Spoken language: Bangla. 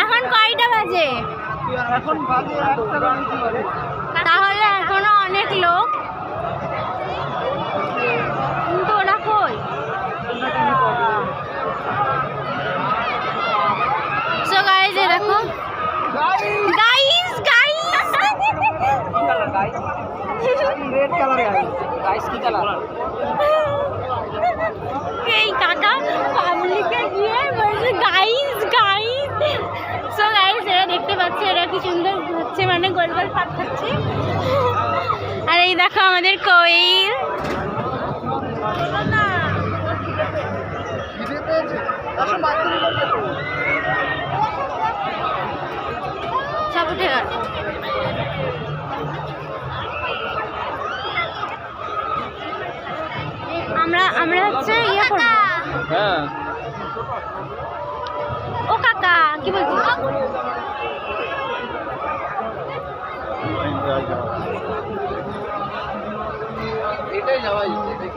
এখন কয়টা বাজে? এখন বাজে 1:20। তাহলে এখনো অনেক লোক, কিন্তু ওরা কই? সো গাইস এই দেখো, গাইস রেড কালার গাইস কি কালার? এই কাকা পাবলিকে গিয়ে বলছে গাইস। সো গাইস এরা দেখতে পাচ্ছে, এরা কি সুন্দর হচ্ছে, মানে গোল গোল পাক খাচ্ছে। আর এই দেখো আমাদের কোয়েল। সব উঠে গেল। আমরা হচ্ছে ইয়ে করবো। হ্যাঁ ও কাকা কি বলছিস? এটাই যাওয়া, এটাই